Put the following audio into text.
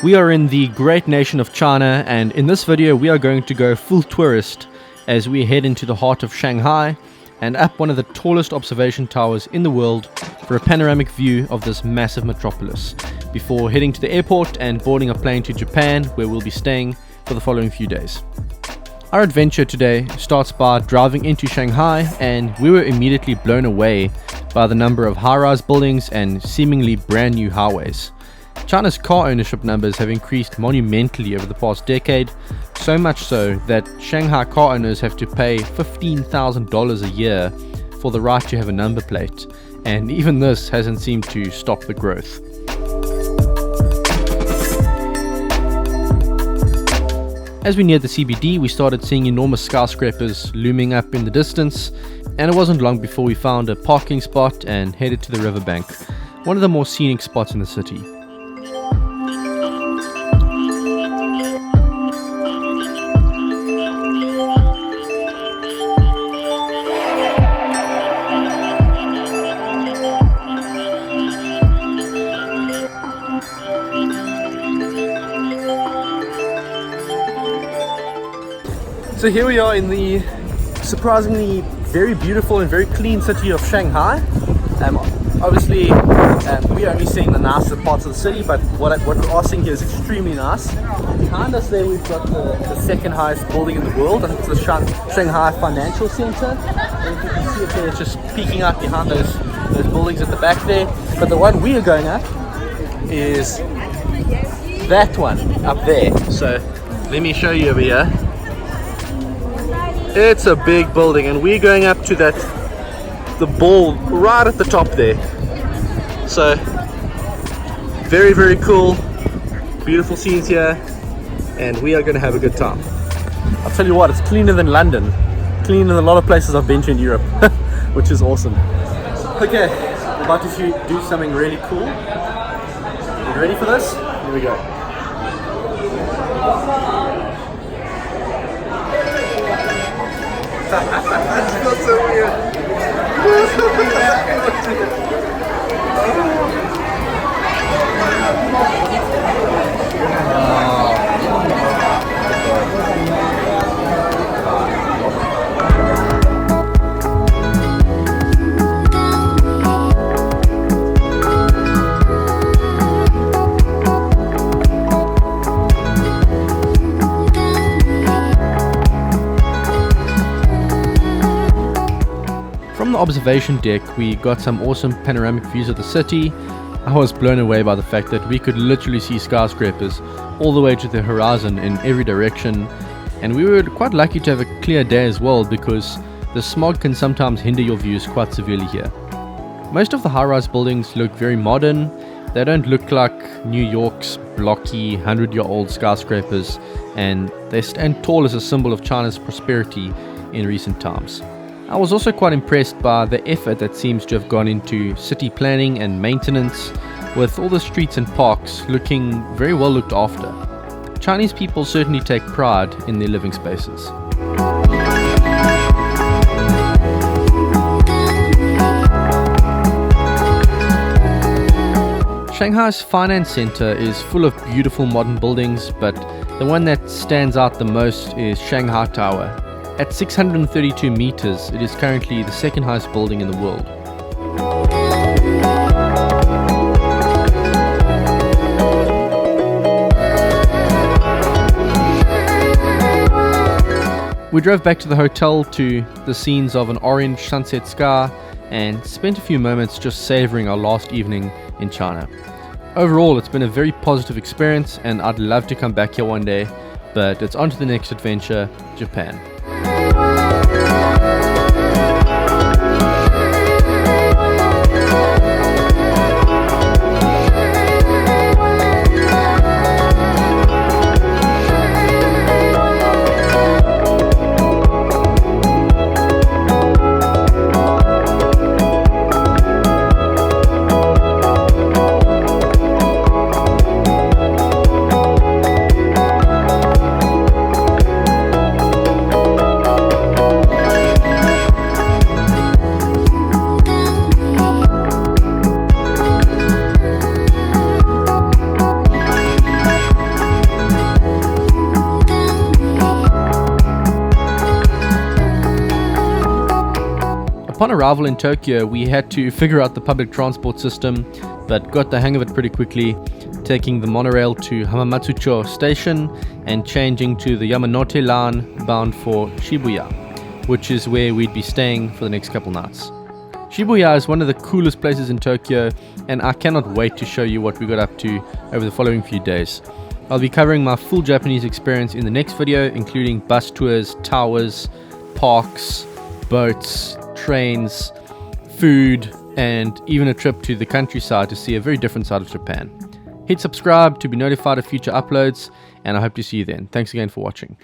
We are in the great nation of China, and in this video we are going to go full tourist as we head into the heart of Shanghai and up one of the tallest observation towers in the world for a panoramic view of this massive metropolis before heading to the airport and boarding a plane to Japan, where we'll be staying for the following few days. Our adventure today starts by driving into Shanghai, and we were immediately blown away by the number of high-rise buildings and seemingly brand new highways. China's car ownership numbers have increased monumentally over the past decade, so much so that Shanghai car owners have to pay $15,000 a year for the right to have a number plate, and even this hasn't seemed to stop the growth. As we neared the CBD, we started seeing enormous skyscrapers looming up in the distance, and it wasn't long before we found a parking spot and headed to the riverbank, one of the more scenic spots in the city. So here we are in the surprisingly very beautiful and very clean city of Shanghai. Obviously, we are only seeing the nicer parts of the city, but what we are seeing here is extremely nice. Behind us there we've got the second highest building in the world. I think it's the Shanghai Financial Center. And if you can see it there, it's just peeking out behind those buildings at the back there. But the one we are going up is that one up there. So let me show you over here. It's a big building, and we're going up to the ball right at the top there. So very, very cool, beautiful scenes here, and we are going to have a good time. I'll tell you what, it's cleaner than London, cleaner than a lot of places I've been to in Europe, which is awesome. Okay, we're about to do something really cool. You ready for this? Here we go. That's not so weird. From the observation deck, we got some awesome panoramic views of the city. I was blown away by the fact that we could literally see skyscrapers all the way to the horizon in every direction, and we were quite lucky to have a clear day as well, because the smog can sometimes hinder your views quite severely here. Most of the high-rise buildings look very modern. They don't look like New York's blocky 100-year-old skyscrapers, and they stand tall as a symbol of China's prosperity in recent times. I was also quite impressed by the effort that seems to have gone into city planning and maintenance, with all the streets and parks looking very well looked after. Chinese people certainly take pride in their living spaces. Shanghai's finance center is full of beautiful modern buildings, but the one that stands out the most is Shanghai Tower. At 632 meters, it is currently the second highest building in the world. We drove back to the hotel to the scenes of an orange sunset sky and spent a few moments just savoring our last evening in China. Overall, it's been a very positive experience, and I'd love to come back here one day, but it's on to the next adventure, Japan. Upon arrival in Tokyo, we had to figure out the public transport system, but got the hang of it pretty quickly, taking the monorail to Hamamatsucho station and changing to the Yamanote line bound for Shibuya, which is where we'd be staying for the next couple nights. Shibuya is one of the coolest places in Tokyo, and I cannot wait to show you what we got up to over the following few days. I'll be covering my full Japanese experience in the next video, including bus tours, towers, parks, boats, trains, food, and even a trip to the countryside to see a very different side of Japan. Hit subscribe to be notified of future uploads, and I hope to see you then. Thanks again for watching.